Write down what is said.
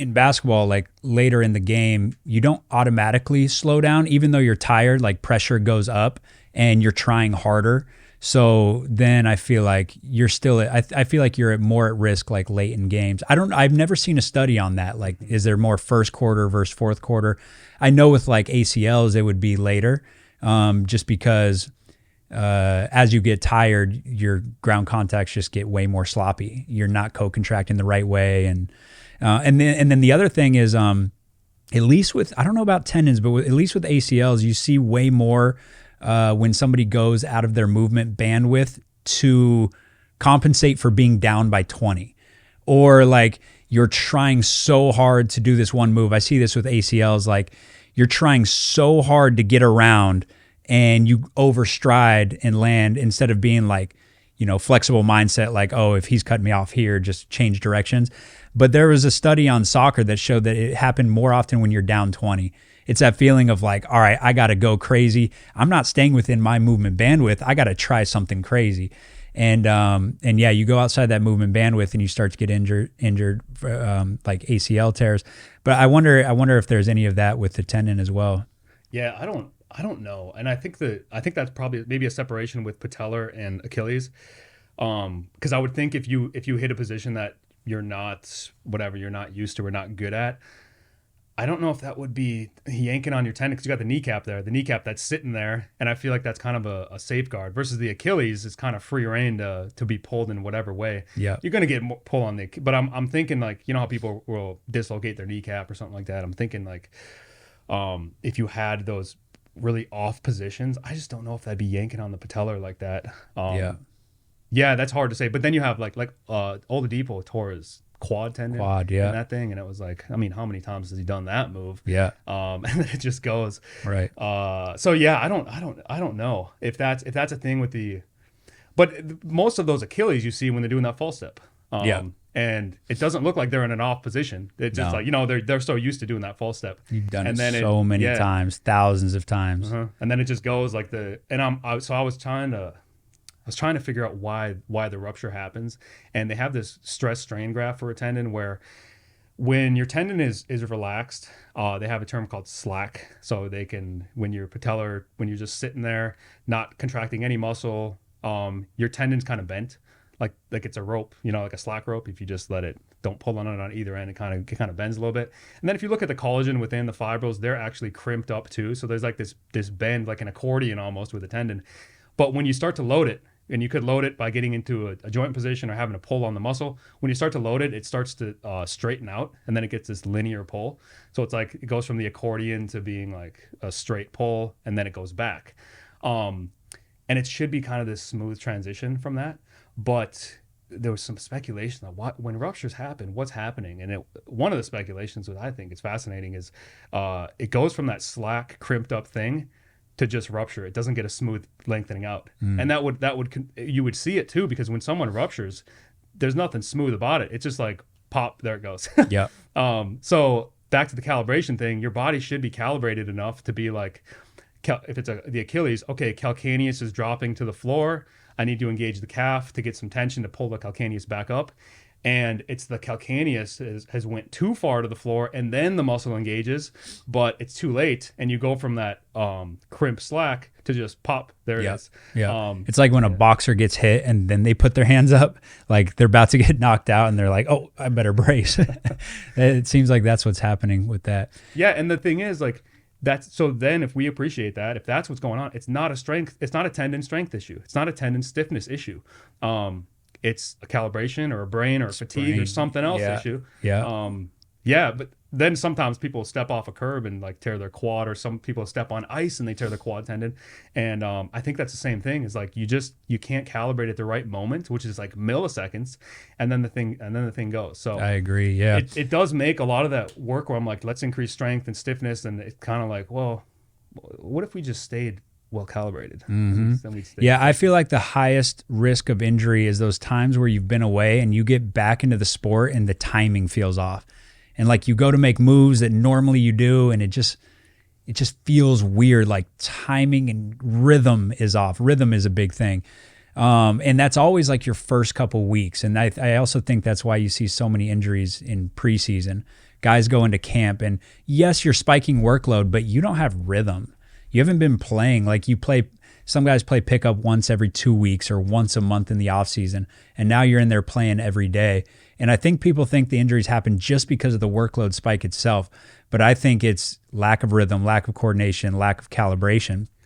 in basketball, like later in the game, you don't automatically slow down, even though you're tired, like pressure goes up and you're trying harder. So then I feel like you're still, I feel like you're more at risk like late in games. I've never seen a study on that. Like, is there more first quarter versus fourth quarter? I know with like ACLs, it would be later, just because as you get tired, your ground contacts just get way more sloppy. You're not co-contracting the right way. And then the other thing is, at least with, I don't know about tendons, but at least with ACLs, you see way more when somebody goes out of their movement bandwidth to compensate for being down by 20. Or like you're trying so hard to do this one move. I see this with ACLs, like you're trying so hard to get around and you overstride and land instead of being like, flexible mindset, like, oh, if he's cutting me off here, just change directions. But there was a study on soccer that showed that it happened more often when you're down 20. It's that feeling of like, all right, I got to go crazy. I'm not staying within my movement bandwidth. I got to try something crazy. And yeah, you go outside that movement bandwidth and you start to get injured like ACL tears. But I wonder if there's any of that with the tendon as well. Yeah, I don't know. And I think that's probably maybe a separation with patellar and Achilles. Because I would think if you hit a position that you're not used to or not good at, I don't know if that would be yanking on your tendon because you got the kneecap there, the kneecap that's sitting there. And I feel like that's kind of a safeguard versus the Achilles is kind of free reign to be pulled in whatever way. Yeah. You're going to get pull on but I'm thinking like, how people will dislocate their kneecap or something like that. I'm thinking like, if you had those really off positions, I just don't know if that'd be yanking on the patellar like that. Yeah, that's hard to say. But then you have like Oladipo tore his quad tendon in that thing, and it was like, I mean, how many times has he done that move? Yeah. And then it just goes right. So yeah, I don't know if that's a thing with the, but most of those Achilles you see when they're doing that false step. And it doesn't look like they're in an off position. It's just like, they're so used to doing that false step. You've done it so many times, thousands of times. And then it just goes like I was trying to figure out why the rupture happens. And they have this stress strain graph for a tendon where when your tendon is relaxed, they have a term called slack. So they can, when you're just sitting there, not contracting any muscle, your tendon's kind of bent. Like it's a rope, like a slack rope. If you just let it, don't pull on it on either end, it kind of bends a little bit. And then if you look at the collagen within the fibrils, they're actually crimped up too. So there's like this bend, like an accordion almost with a tendon. But when you start to load it, and you could load it by getting into a joint position or having a pull on the muscle, when you start to load it, it starts to straighten out, and then it gets this linear pull. So it's like it goes from the accordion to being like a straight pull, and then it goes back. And it should be kind of this smooth transition from that. But there was some speculation on when ruptures happen, what's happening. And one of the speculations that I think is fascinating is it goes from that slack, crimped up thing to just rupture. It doesn't get a smooth lengthening out. And that would you would see it too, because when someone ruptures, there's nothing smooth about it. It's just like pop, there it goes. Yeah. So back to the calibration thing, your body should be calibrated enough to be like, if it's the Achilles, okay, calcaneus is dropping to the floor. I need to engage the calf to get some tension to pull the calcaneus back up. And it's the calcaneus has went too far to the floor, and then the muscle engages, but it's too late. And you go from that crimp slack to just pop. There it is. Yeah. It's like when a boxer gets hit and then they put their hands up, like they're about to get knocked out, and they're like, oh, I better brace. It seems like that's what's happening with that. Yeah. And the thing is, like, so then if we appreciate that, if that's what's going on, it's not a tendon strength issue. It's not a tendon stiffness issue. It's a calibration or a brain or a fatigue or something else issue. Yeah. But then sometimes people step off a curb and like tear their quad, or some people step on ice and they tear their quad tendon. And I think that's the same thing. Is like you can't calibrate at the right moment, which is like milliseconds, and then the thing goes. So I agree. Yeah, it does make a lot of that work where I'm like, let's increase strength and stiffness, and it's kind of like, well, what if we just stayed well calibrated? Yeah, I feel like the highest risk of injury is those times where you've been away and you get back into the sport and the timing feels off. And like you go to make moves that normally you do, and it just feels weird. Like timing and rhythm is off. Rhythm is a big thing. And that's always like your first couple weeks. And I also think that's why you see so many injuries in preseason, guys go into camp and yes, you're spiking workload, but you don't have rhythm. You haven't been playing like you play. Some guys play pickup once every 2 weeks or once a month in the off season, and now you're in there playing every day. And I think people think the injuries happen just because of the workload spike itself, but I think it's lack of rhythm, lack of coordination, lack of calibration.